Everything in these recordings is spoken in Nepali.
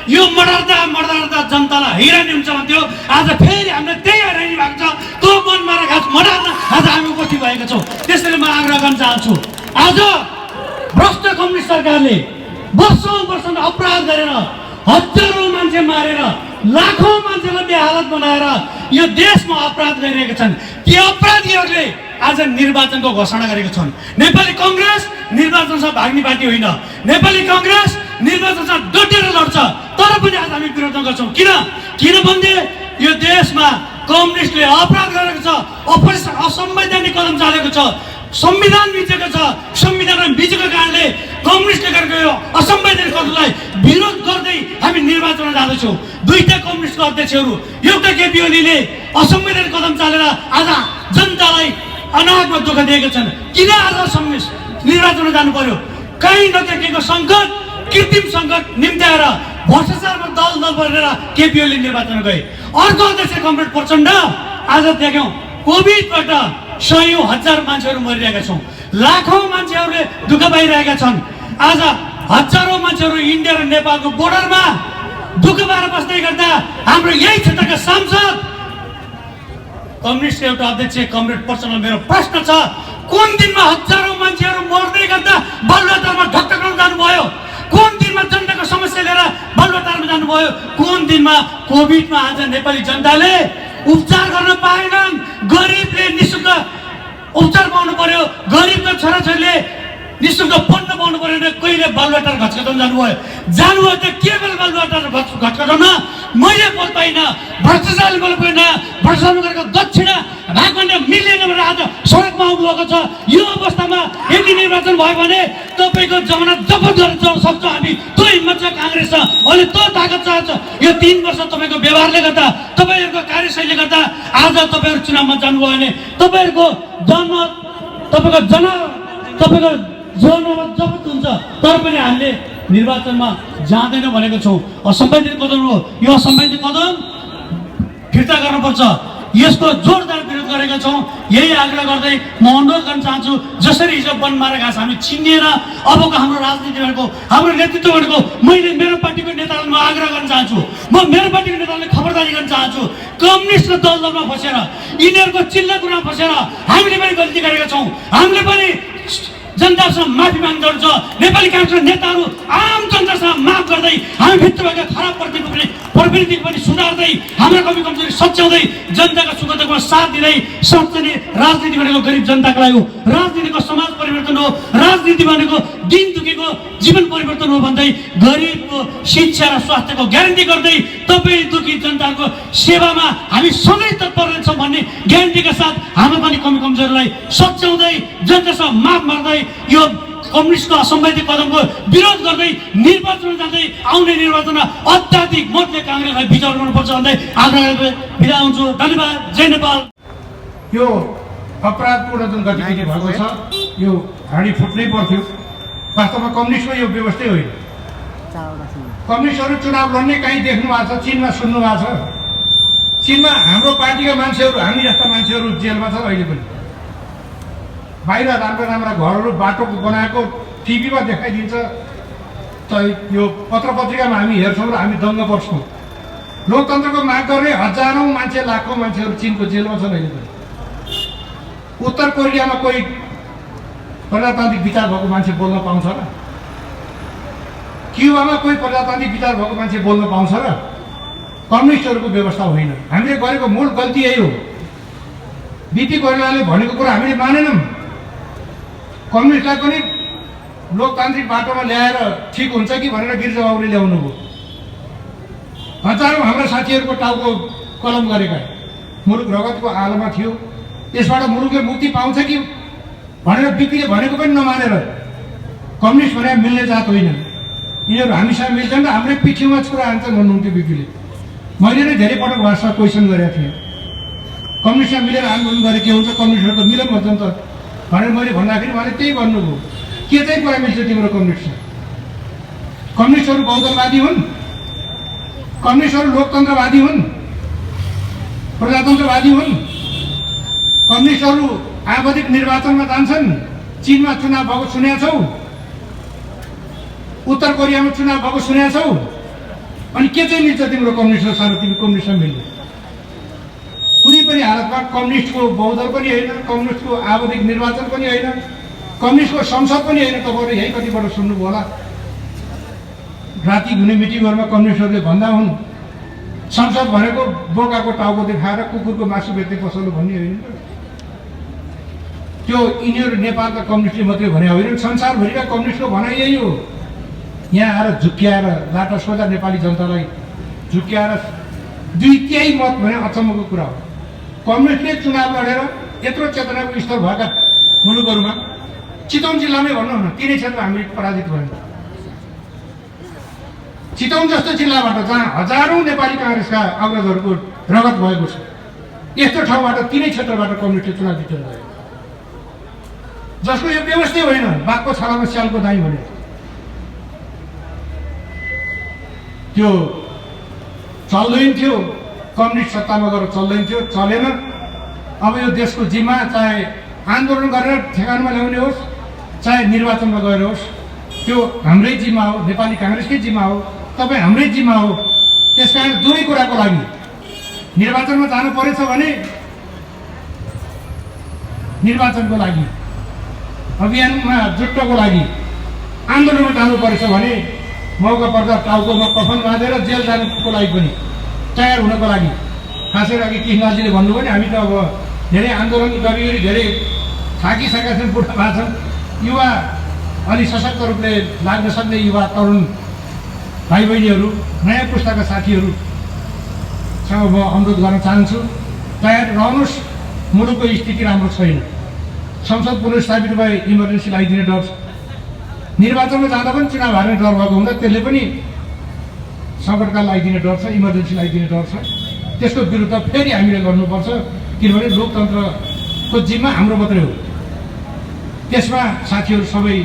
यो मर्दा जनतालाई हैरानी हुन्छ भन्थ्यो। आज फेरि हामीले त्यही हैरानी भएको छ। त्यो मनमा राखेर मर्दा आज हामी उपस्थित भएका छौँ। त्यसैले म आग्रह गर्न चाहन्छु, आज भ्रष्ट कम्युनिस्ट सरकारले वर्षौं अपराध गरेर हजारौं मान्छे मारेर लाखौं मान्छेलाई बेहालत बनाएर यो देशमा अपराध गरिरहेका छन्। ती अपराधीहरूले आज निर्वाचनको घोषणा गरेका छन्। नेपाली कांग्रेस निर्वाचनसँग भाग्ने पार्टी होइन। नेपाली कांग्रेस निर्वाचनसँग डटेर लड्छ। तर पनि आज हामी विरोध गर्छौँ। किनभने यो देशमा कम्युनिस्टले अपराध गरेको छ, असंवैधानिक कदम चालेको छ, संविधान मिचेको छ। संविधानमा मिचेको कारणले कम्युनिस्टले गरेको यो असंवैधानिक कदमलाई विरोध गर्दै हामी निर्वाचनमा जाँदैछौँ। दुईटा कम्युनिस्टको अध्यक्षहरू, एउटा केपी ओलीले असंवैधानिक कदम चालेर आज जनतालाई अनाहकमा दुःख दिएका छन्। किन आज निर्वाचनमा जानु पर्यो? कहीँ नदेखेको सङ्कट, कृत्रिम सङ्कट निम्त्याएर भ्रष्टाचारमा दल बनेर केपी ओली निर्वाचन गए। अर्को अध्यक्ष कमरेड प्रचण्ड आज देख्यौँ कोभिडबाट सयौं हजार मान्छेहरू मरिरहेका छौँ। लाखौं मान्छेहरूले दुःख पाइरहेका छन्। आज हजारौं मान्छेहरू इन्डिया र नेपालको बोर्डरमा दुःख पाएर बस्दै गर्दा हाम्रो यही क्षेत्रका सांसद कम्युनिस्टको एउटा अध्यक्ष कमरेड प्रचण्ड, मेरो प्रश्न छ, कुन दिनमा हजारौं मान्छेहरू मर्दै गर्दा बालुवाटारमा ढकढकाउन जानुभयो? कुन दिनमा जनताको समस्या लिएर बालुवाटारमा जानुभयो? कुन दिनमा कोभिडमा आज नेपाली जनताले उपचार गर्न पाएनन्? गरिबले निःशुल्क उपचार पाउनु पर्यो, गरिबको छोराछोरीले निःशुल्क पढ्न पाउनु पर्यो भने कहिले बालुवाटार घचघचाउन जानुभयो त केवल बालुवाटार घचघचाउन? मैले बोल पाइनँ, भ्रष्टाचारले बोल पाइनँ, भ्रष्टाचार गरेको दक्षिणा भागभन्दा मिलेन भनेर आज सडकमा आउनुभएको छ। यो अवस्थामा यदि निर्वाचन भयो भने तपाईँको जमानत जफत गर्न सक्छौँ हामी। त्यो हिम्मत छ काङ्ग्रेससँग, अहिले त्यो ताकत छ। यो 3 वर्ष तपाईँको व्यवहारले गर्दा, तपाईँहरूको कार्यशैलीले गर्दा आज तपाईँहरू चुनावमा जानुभयो भने तपाईँहरूको जीवनमा जफत हुन्छ। तर पनि हामीले निर्वाचनमा जाँदैन भनेको छौँ। असंवैधानिक कदम हो यो। असंवैधानिक कदम फिर्ता गर्नुपर्छ। यसको जोरदार विरोध गरेका छौँ। यही आग्रह गर्दै म अनुरोध गर्न चाहन्छु, जसरी हिजो वनमारा घाँस हामी छिनिएर अबको हाम्रो राजनीति गरेको, हाम्रो नेतृत्व गरेको, मैले मेरो पार्टीको नेताहरूलाई म आग्रह गर्न चाहन्छु, म मेरो पार्टीको नेताहरूले खबरदारी गर्न चाहन्छु, कम्युनिस्टको दलदलमा फसेर, यिनीहरूको चिल्ला कुरामा फसेर हामीले पनि गल्ती गरेका छौँ। हामीले पनि जनतासँग माफी माग्नु छ। नेपाली काङ्ग्रेसका नेताहरू आम जनतासँग माफ गर्दै हामी भित्र भएका खराब प्रवृत्ति पनि सुधार्दै हाम्रो कमी कमजोरी सच्याउँदै जनताको सुख दुःखमा साथ दिँदै साँच्चै राजनीति भनेको गरिब जनताको लागि हो। राजनीतिको समाज परिवर्तन हो। राजनीति भनेको दिन दुखीको जीवन परिवर्तन हो भन्दै गरिबको शिक्षा र स्वास्थ्यको ग्यारेन्टी गर्दै तपाईँ दुखी जनताको सेवामा हामी सँगै तत्पर रहन्छौँ भन्ने ग्यारेन्टीका साथ हाम्रो पनि कमी कमजोरीलाई सच्याउँदै जनतासँग माफ माग्दै यो कम्युनिस्टको असंवैधानिक कदमको विरोध गर्दै निर्वाचनमा जाँदै आउने निर्वाचनमा अत्याधिक मतले काङ्ग्रेसलाई विजय गर्नुपर्छ भन्दै आग्रह बिदा हुन्छु। धन्यवाद। जय नेपाल। यो अपराधपूर्ण जुन गतिविधि भएको छ यो हाँडी फुट्नै पर्थ्यो। वास्तवमा कम्युनिस्टको यो व्यवस्थै होइन। कम्युनिस्टहरू चुनाव लड्ने कहीँ देख्नु भएको छ? चीनमा सुन्नु भएको छ? चीनमा हाम्रो पार्टीका मान्छेहरू, हामी जस्ता मान्छेहरू जेलमा छ अहिले पनि। बाहिर राम्रा घरहरू बाटोको बनाएको टिभीमा देखाइदिन्छ, यो पत्र पत्रिकामा हामी हेर्छौँ र हामी दङ्ग पर्छौँ। लोकतन्त्रको माग गर्ने हजारौं मान्छे, लाखौं मान्छेहरू चीनको जेलमा छन् अहिले पनि। उत्तर कोरियामा कोही प्रजातान्त्रिक विचार भएको मान्छे बोल्न पाउँछ र? क्युबामा कोही प्रजातान्त्रिक विचार भएको मान्छे बोल्न पाउँछ र? कम्युनिस्टहरूको व्यवस्था होइन। हामीले गरेको मूल गल्ती यही हो। बिपी कोइरालाले भनेको कुरा हामीले मानेनौँ। कम्युनिस्टलाई पनि लोकतान्त्रिक बाटोमा ल्याएर ठिक हुन्छ कि भनेर गिरिजाबाबुले ल्याउनु भयो। हजारौं हाम्रा साथीहरूको टाउको कलम गरेका, मुलुक रगतको आलोमा थियो। यसबाट मुलुकले मुक्ति पाउँछ कि भनेर बिपीले भनेको पनि नमानेर कम्युनिस्ट भने मिल्ने जात होइन, यिनीहरू हामीसँग मिल्छन् र हाम्रै पिठीमा कुरा हान्छन् भन्नुहुन्थ्यो बिपीले। मैले नै धेरै पटक उहाँसँग क्वेसन गरेको थिएँ, कम्युनिस्टसँग मिलेर आन्दोलन गरे के हुन्छ? कम्युनिस्टहरू त मिलन भन्छन् त भनेर मैले भन्दाखेरि उहाँले त्यही भन्नुभयो। के चाहिँ कुरा मिल्छ तिम्रो कम्युनिस्टसँग? कम्युनिस्टहरू बहुदलवादी हुन्, कम्युनिस्टहरू लोकतन्त्रवादी हुन्, प्रजातन्त्रवादी हुन्, कम्युनिस्टहरू आवधिक निर्वाचनमा जान्छन्। चीनमा चुनाव भएको सुनेका छौ? उत्तर कोरियामा चुनाव भएको सुनेका छौ? अनि के चाहिँ मिल्छ तिम्रो कम्युनिस्ट सानो तिमी कम्युनिस्टमा मिल्ने कुनै पनि हालतमा कम्युनिस्टको बहुदल पनि होइन, कम्युनिस्टको आवधिक निर्वाचन पनि होइन, कम्युनिस्टको संसद पनि होइन। तपाईँहरू यही कतिपल्ट सुन्नुभयो होला, राति हुने मिटिङहरूमा कम्युनिस्टहरूले भन्दा हुन् संसद भनेको बोकाको टाउको देखाएर कुकुरको मासु बेच्ने पसलो भन्ने होइन। त्यो यिनीहरू नेपालका कम्युनिस्टले मात्रै भने होइन, संसारभरिका कम्युनिस्टको भनाइ यही हो। यहाँ आएर झुक्क्याएर लाटा सोझा नेपाली जनतालाई झुक्क्याएर दुई तिहाई मत भने अचम्मको कुरा हो। कम्युनिस्टले चुनाव लडेर यत्रो चेतनाको स्तर भएका मुलुकहरूमा चितवन जिल्लामै भनौँ न, तिनै क्षेत्र हामी पराजित भयौँ। चितवन जस्तो जिल्लाबाट जहाँ हजारौँ नेपाली काङ्ग्रेसका अग्रजहरूको रगत भएको छ, यस्तो ठाउँबाट तिनै क्षेत्रबाट कम्युनिस्टले चुनाव जितेर गयो, जसको यो व्यवस्था होइन। बाघको छालामा स्यालको दाई भने त्यो चल्दैन थियो, कम्युनिस्ट सत्तामा गएर चल्दैन थियो, चलेन। अब यो देशको जिम्मा चाहे आन्दोलन गरेर ठेगानमा ल्याउने होस्, चाहे निर्वाचनमा गएर होस्, त्यो हाम्रै जिम्मा हो, नेपाली काङ्ग्रेसकै जिम्मा हो, तपाईँ हाम्रै जिम्मा हो। त्यसकारण दुवै कुराको लागि निर्वाचनमा जानु परेछ भने निर्वाचनको लागि, अभियानमा जुट्नको लागि, आन्दोलनमा जानु परेछ भने मौका पर्दा टाउकोमा कफन बाँधेर जेल जानुको लागि पनि तयार हुनको लागि। खासै अघि कृष्णजीले भन्नुभयो नि, हामी त अब धेरै आन्दोलन गरी धेरै थाकिसकेका छन्, बुढा भएको छन्। युवा अलि सशक्त रूपले लाग्न सक्ने युवा तरुण भाइ बहिनीहरू, नयाँ पुस्ताका साथीहरूसँग म अनुरोध गर्न चाहन्छु, तयार रहनुहोस्। मुलुकको स्थिति राम्रो छैन, संसद पुनर्स्थापित भए इमर्जेन्सी लगाइदिने डर छ, निर्वाचनमा जाँदा पनि चुनाव हार्ने डर भएको हुँदा त्यसले पनि सङ्कटकाल लगाइदिने डर छ, इमर्जेन्सी लगाइदिने डर छ। त्यसको विरुद्ध फेरि हामीले गर्नुपर्छ, किनभने लोकतन्त्रको जिम्मा हाम्रो मात्रै हो। त्यसमा साथीहरू सबै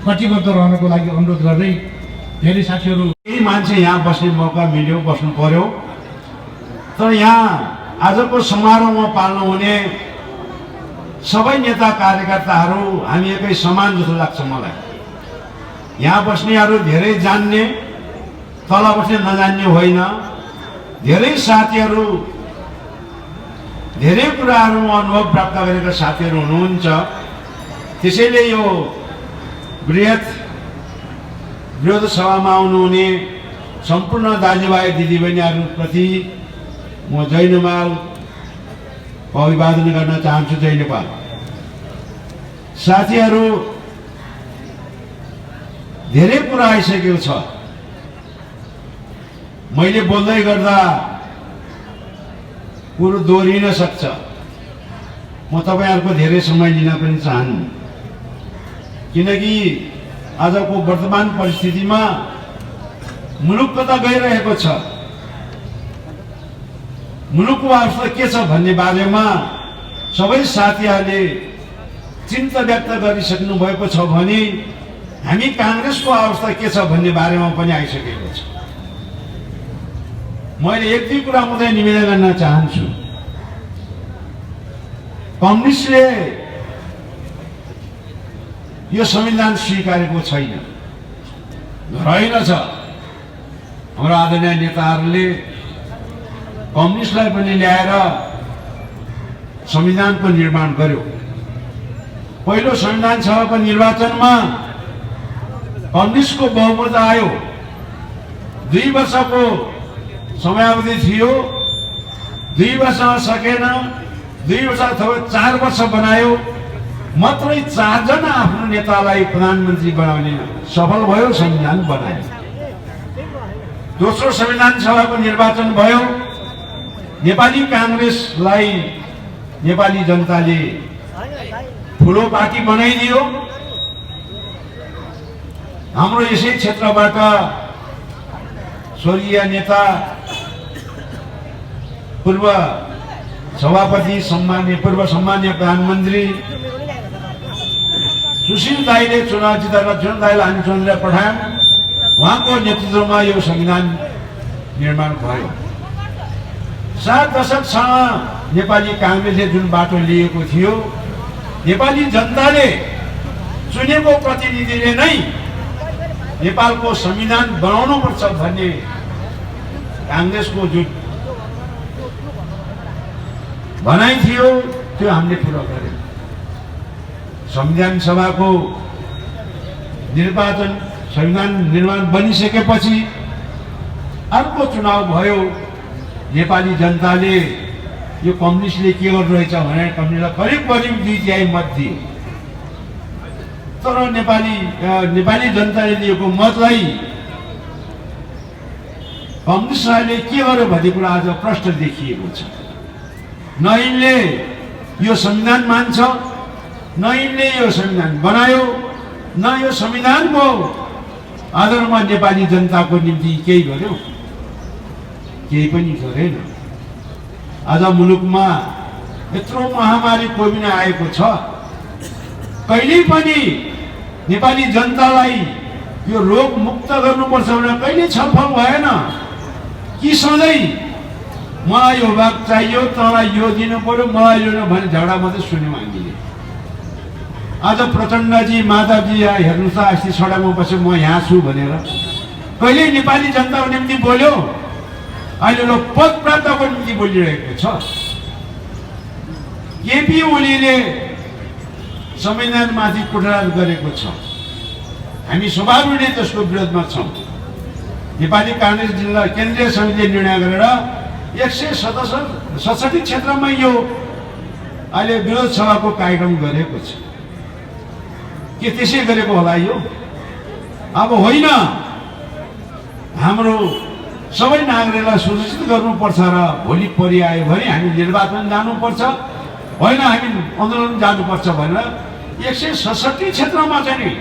कटिबद्ध रहनको लागि अनुरोध गर्दै, धेरै साथीहरू केही मान्छे यहाँ बस्ने मौका मिल्यो, बस्नु पर्यो। तर यहाँ आजको समारोहमा पाल्नु हुने सबै नेता कार्यकर्ताहरू हामी एकै समान जस्तो लाग्छ मलाई। यहाँ बस्नेहरू धेरै जान्ने, तल बस्ने नजान्ने होइन। धेरै साथीहरू धेरै कुराहरूमा अनुभव प्राप्त गरेका साथीहरू हुनुहुन्छ। त्यसैले यो विरोध सभामा आउनुहुने सम्पूर्ण दाजुभाइ दिदीबहिनीहरूप्रति म जय नेपाल अभिवादन गर्न चाहन्छु। जय नेपाल। साथीहरू, धेरै कुरा आइसकेको छ। मैले बोल्दै गर्दा कुरो दोहोरिन सक्छ। म तपाईहरुको धेरै समय लिन पनि चाहन्न, किनकि आजको वर्तमान परिस्थितिमा मुलुक कता गइरहेको छ, मुलुकको अवस्था के छ भन्ने बारेमा सबै साथीहरूले चिन्ता व्यक्त गरिसक्नु भएको छ भने हामी कांग्रेसको अवस्था के छ भन्ने बारेमा पनि आइसकेको छ। मैले एक दुई कुरा मात्रै निवेदन गर्न चाहन्छु। कम्युनिस्टले यो संविधान स्वीकारेको छैन, रहेनछ। हाम्रो आदरणीय नेताहरूले कम्युनिस्टलाई पनि ल्याएर संविधानको निर्माण गर्यो। पहिलो संविधान सभाको निर्वाचनमा कम्युनिस्टको बहुमत आयो। 2 वर्षको समयावधि थियो, 2 वर्ष सकेन, 2 वर्ष अथवा 4 वर्ष बनायो। मात्रै 4 जना आफ्नो नेतालाई प्रधानमन्त्री बनाउने सफल भयो, संविधान बनायो। दोस्रो संविधान सभाको निर्वाचन भयो। नेपाली कांग्रेसलाई नेपाली जनताले ठुलो पार्टी बनाइदियो। हाम्रो यसै क्षेत्रबाट स्वर्गीय नेता पूर्व सभापति पूर्व सम्मान्य प्रधानमन्त्री सुशील दाईले चुनाव जितेर जुन दाईलाई हामी चुनाव पठायौं, उहाँको नेतृत्वमा यो संविधान निर्माण भयो। 7 दशकसम्म नेपाली कांग्रेसले जुन बाटो लिएको थियो, नेपाली जनताले चुनेको प्रतिनिधिले नै नेपालको संविधान बनाउनुपर्छ भन्ने काङ्ग्रेसको जुन भनाइ थियो त्यो हामीले पुरा गर्यौँ। संविधान सभाको निर्वाचन संविधान निर्माण बनिसकेपछि अर्को चुनाव भयो। नेपाली जनताले यो कम्युनिस्टले के गरिरहेछ भनेर कम्युनिस्टलाई करिब करिब 2/3 मत दिए। तर नेपाली जनताले दिएको मतलाई कम्युनिस्टले के गर्यो भन्ने कुरा आज प्रष्ट देखिएको छ। न यिनले यो संविधान मान्छ, न यिनले यो संविधान बनायो, न यो संविधानको आधारमा नेपाली जनताको निम्ति केही गर्यो, केही पनि गरेन। आज मुलुकमा यत्रो महामारी कोभिड आएको छ, कहिल्यै पनि नेपाली जनतालाई यो रोग मुक्त गर्नुपर्छ भनेर कहिल्यै छलफल भएन कि सधैँ मलाई यो भाग चाहियो, तँलाई यो दिनु पर्यो, मलाई यो भने झगडा मात्रै सुन्यौँ हामीले। आज प्रचण्डजी माधवजी हेर्नुहोस् त, अस्ति सडकमा पछि म यहाँ छु भनेर कहिल्यै नेपाली जनताको निम्ति बोल्यो? अहिले लोक पद प्राप्तको निम्ति बोलिरहेको छ। केपी ओलीले संविधानमाथि कुटराज गरेको छ। हामी स्वाभाविक नै त्यसको विरोधमा छौँ। नेपाली काङ्ग्रेस जिल्ला केन्द्रीय समितिले निर्णय गरेर 167 क्षेत्रमा यो अहिले विरोध सभाको कार्यक्रम गरेको छ। के त्यसै गरेको होला यो? अब होइन, हाम्रो सबै नागरिकलाई सुरक्षित गर्नुपर्छ र भोलि परिआयो भने हामी निर्वाचन जानुपर्छ, होइन हामी आन्दोलन जानुपर्छ भनेर 167 क्षेत्रमा चाहिँ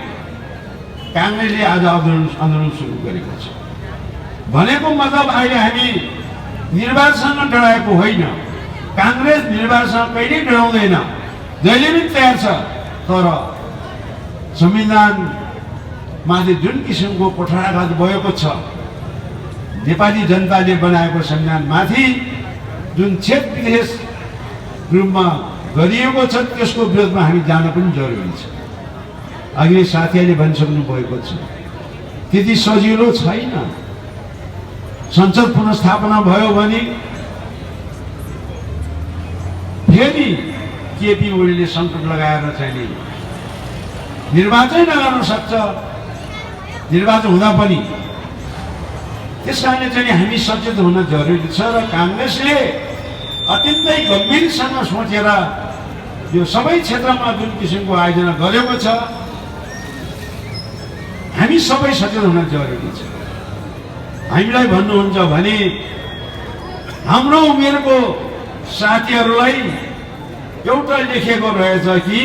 काङ्ग्रेसले आज आन्दोलन सुरु गरेको छ। भनेको मतलब अहिले हामी निर्वाचनसँग डराएको होइन। काङ्ग्रेस निर्वाचनसँग कहिल्यै डराउँदैन, जहिले पनि तयार छ। तर संविधानमाथि जुन किसिमको कुठाराघात भएको छ, नेपाली जनताले बनाएको संविधानमाथि जुन छेद विशेष रूपमा गरिएको छ, त्यसको विरोधमा हामी जान पनि जरुरी छ। अघि साथीहरूले भनिसक्नु भएको छ, त्यति सजिलो छैन। संसद पुनर्स्थापना भयो भने फेरि केपी ओलीले सङ्कट लगाएर चाहिँ निर्वाचन नगर्न सक्छ, निर्वाचन हुँदा पनि। त्यस कारणले चाहिँ हामी सचेत हुन जरुरी छ र काङ्ग्रेसले अत्यन्तै गम्भीरसँग सोचेर यो सबै क्षेत्रमा जुन किसिमको आयोजना गरेको छ, हामी सबै सचेत हुन जरुरी छ। हामीलाई भन्नुहुन्छ भने हाम्रो उमेरको साथीहरूलाई एउटा लेखेको रहेछ कि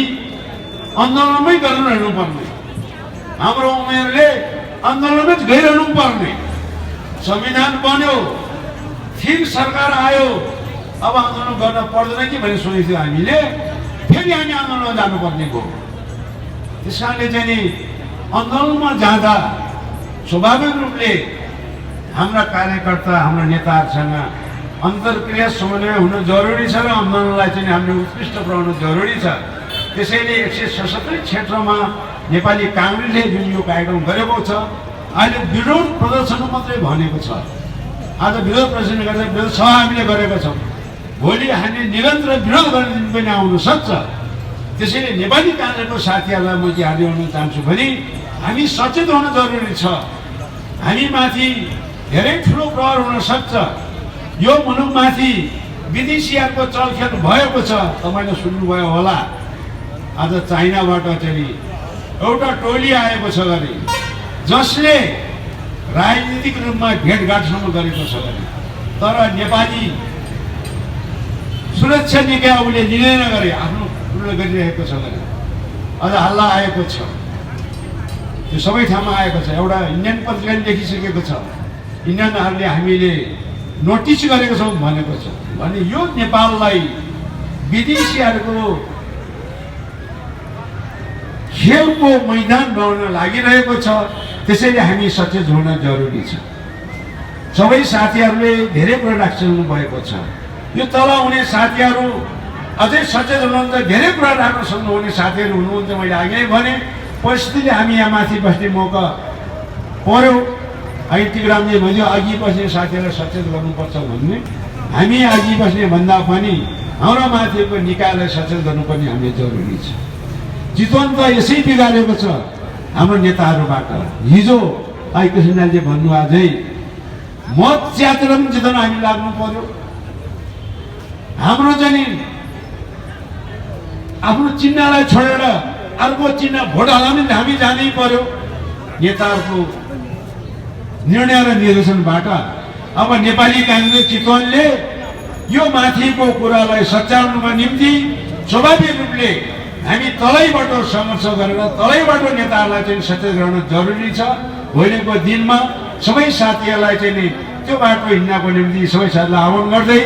आन्दोलनमै गरिरहनु पर्ने, हाम्रो उमेरले आन्दोलनमै गइरहनु पर्ने। संविधान बन्यो, फिर सरकार आयो, अब आन्दोलन गर्न पर्दैन कि भन्ने सोचेको थियो हामीले। फेरि हामी आन्दोलनमा जानुपर्ने भयो। त्यस कारणले चाहिँ नि आन्दोलनमा जाँदा स्वाभाविक रूपले हाम्रा कार्यकर्ता, हाम्रा नेताहरूसँग अन्तर्क्रिया समन्वय हुन जरुरी छ र आन्दोलनलाई चाहिँ हामीले उत्कृष्ट बनाउन जरुरी छ। त्यसैले 167 क्षेत्रमा नेपाली काङ्ग्रेसले जुन यो कार्यक्रम गरेको छ, अहिले विरोध प्रदर्शन मात्रै भनेको छ। आज विरोध प्रदर्शन गर्दा विरोध सभा हामीले गरेका छौँ, भोलि हामी निरन्तर विरोध गर्ने दिन पनि आउन सक्छ। त्यसैले नेपाली काङ्ग्रेसको साथीहरूलाई म के हाल्न चाहन्छु भने हामी सचेत हुन जरुरी छ। हामी माथि धेरै ठुलो प्रहार हुन सक्छ। यो मुलुकमाथि विदेशीहरूको चलखेल भएको छ। तपाईँले सुन्नुभयो होला, आज चाइनाबाट चाहिँ एउटा टोली आएको छ गरे, जसले राजनीतिक रूपमा भेटघाटसम्म गरेको छ गरे, तर नेपाली सुरक्षा निकाय उसले लिँदैन गरे, आफ्नो ठुलो गरिरहेको छ गरे। अझ हल्ला आएको छ, त्यो सबै ठाउँमा आएको छ। एउटा इन्डियन पत्रिकाले लेखिसकेको छ, इन्डियनहरूले हामीले नोटिस गरेको छौँ भनेको छ। भने यो नेपाललाई विदेशीहरूको खेलको मैदान बनाउन लागिरहेको छ। त्यसैले हामी सचेत हुन जरुरी छ। सबै साथीहरूले धेरै कुरा राखिसक्नु भएको छ। यो तल हुने साथीहरू अझै सचेत हुनुहुन्छ, धेरै कुरा राख्न सक्नुहुने साथीहरू हुनुहुन्छ। मैले अघि नै भने परिस्थितिले हामी यहाँ माथि बस्ने मौका पर्यो ऐतिग्रामले भन्यो अघि बस्ने साथीहरूलाई सचेत गर्नुपर्छ भन्ने, हामी अघि बस्ने भन्दा पनि हाम्रो माथिको निकायलाई सचेत गर्नुपर्ने हामीले जरुरी छ। चितवन त यसै बिगारेको छ हाम्रो नेताहरूबाट। हिजो आई कृष्णले भन्नु अझै मत च्यातेर पनि जिताउन हामी लाग्नु पर्यो। हाम्रो चाहिँ आफ्नो चिन्हलाई छोडेर अर्को चिन्ह भोट हाल्न हामी जानै पर्यो। नेताहरूको निर्णय र निर्देशनबाट अब नेपाली काङ्ग्रेस चितवनले यो माथिको कुरालाई सच्याउनुको निम्ति स्वाभाविक रूपले हामी तलैबाट सङ्घर्ष गरेर तलैबाट नेताहरूलाई चाहिँ सचेत गर्न जरुरी छ। भोलिको दिनमा सबै साथीहरूलाई चाहिँ त्यो बाटो हिँड्नको निम्ति सबै साथीलाई आह्वान गर्दै